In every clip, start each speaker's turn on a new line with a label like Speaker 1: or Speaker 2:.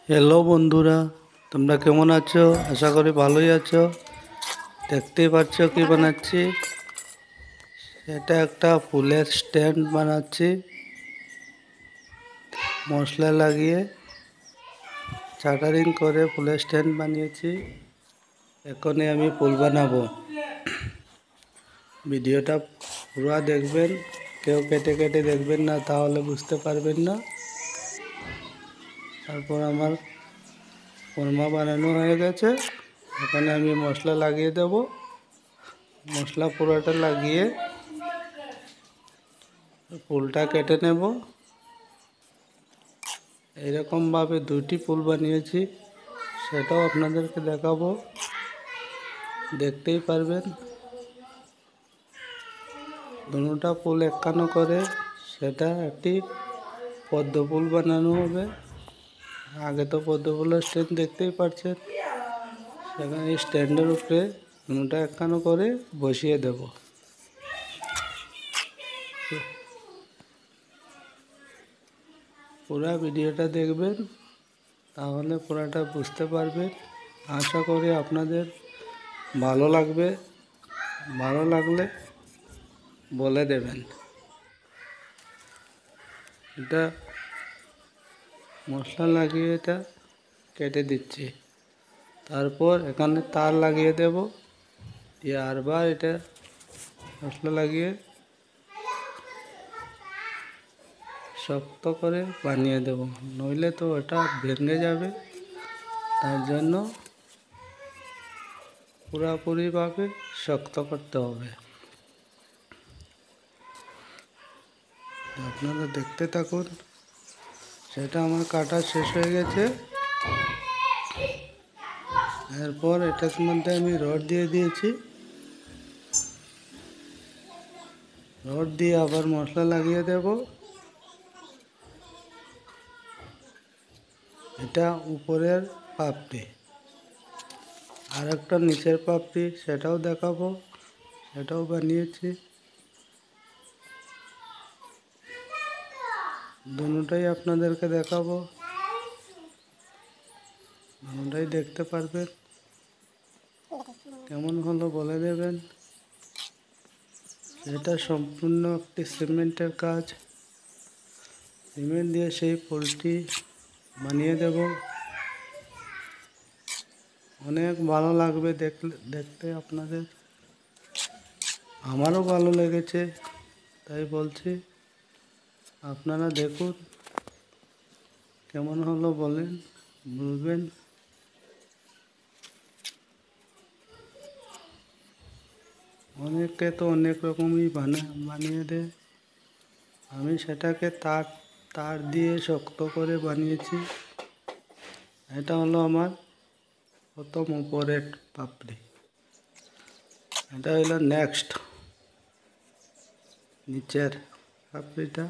Speaker 1: Hello বন্ধুরা, তোমরা কেমন আছো? আশা করি ভালোই আছো। দেখতেই পাচ্ছ কি বানাচ্ছি। এটা একটা ফুলের স্ট্যান্ড বানাচ্ছি মশলা লাগিয়ে চাটারিং করে ফুলের স্ট্যান্ড বানিয়েছি। এখনই আমি ফুল বানাবো। ভিডিওটা পুরো দেখবেন, কেউ কেটে কেটে দেখবেন না, তাহলে বুঝতে পারবেন না। তারপর আমার কোরমা বানানো হয়ে গেছে। এখানে আমি মশলা লাগিয়ে দেব। মশলা পুরোটা লাগিয়ে ফুলটা কেটে নেব। এইরকমভাবে দুটি ফুল বানিয়েছি, সেটাও আপনাদেরকে দেখাবো, দেখতেই পারবেন। দুটা ফুল একখানো করে সেটা একটি পদ্ম ফুল বানানো হবে। আগে তো পদ্ম ফুলের স্ট্যান্ড দেখতেই পাচ্ছেন, সেখানে স্ট্যান্ডের উপরে দুটা একখানো করে বসিয়ে দেব। পুরা ভিডিওটা দেখবেন, তাহলে পুরাটা বুঝতে পারবেন। আশা করি আপনাদের ভালো লাগবে। ভালো লাগলে বলে দেবেন। এটা মশলা লাগিয়ে এটা কেটে দিচ্ছি। তারপর এখানে তার লাগিয়ে দেব। আরবার এটা মশলা লাগিয়ে শক্ত করে বানিয়ে দেব, নইলে তো ওটা ভেঙে যাবে। তার জন্য পুরোপুরিভাবে শক্ত করতে হবে। আপনারা দেখতে থাকুন। সেটা আমার কাটা শেষ হয়ে গেছে। এরপর এটার মধ্যে আমি রড দিয়ে দিয়েছি। রড দিয়ে আবার মশলা লাগিয়ে দেব। এটা উপরের পাপড়ি, আর একটা নিচের পাপড়ি, সেটাও দেখাবো। সেটাও বানিয়েছি। দুটোটাই আপনাদেরকে দেখাবো, দুটোটাই দেখতে পারবেন। কেমন হলো বলে দেবেন। এটা সম্পূর্ণ একটি সিমেন্টের কাজ। সিমেন্ট দিয়ে সেই ফুলটি বানিয়ে দেব। অনেক ভালো লাগবে দেখতে আপনাদের। আমারও ভালো লেগেছে, তাই বলছি। আপনারা দেখুন, কেমন হলো বলবেন। অনেকে তো অনেক রকমই বানিয়ে দেয়। আমি সেটাকে তার দিয়ে শক্ত করে বানিয়েছি। এটা হলো আমার প্রথম উপরের পাপড়ি। এটা হলো নেক্সট নিচের পাপড়িটা।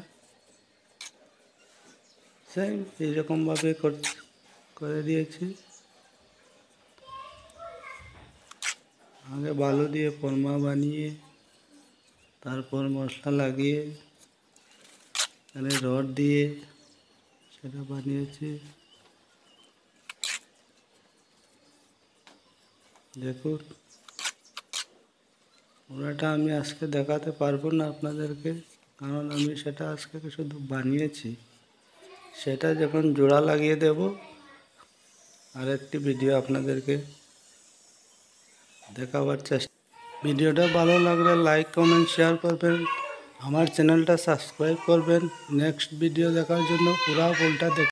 Speaker 1: সেম এইরকমভাবে করে দিয়েছি। আগে বালু দিয়ে কোরমা বানিয়ে, তারপর মশলা লাগিয়ে, এখানে রড দিয়ে সেটা বানিয়েছি। দেখুন, ওটা আমি আজকে দেখাতে পারবো না আপনাদেরকে, কারণ আমি সেটা আজকে শুধু বানিয়েছি। সেটা যখন জোড়া লাগিয়ে দেব, আরেকটি ভিডিও আপনাদেরকে দেখাবার চেষ্টা। ভিডিওটা ভালো লাগলে লাইক কমেন্ট শেয়ার করবেন। আমার চ্যানেলটা সাবস্ক্রাইব করবেন। নেক্সট ভিডিও দেখার জন্য পুরো ফুলটা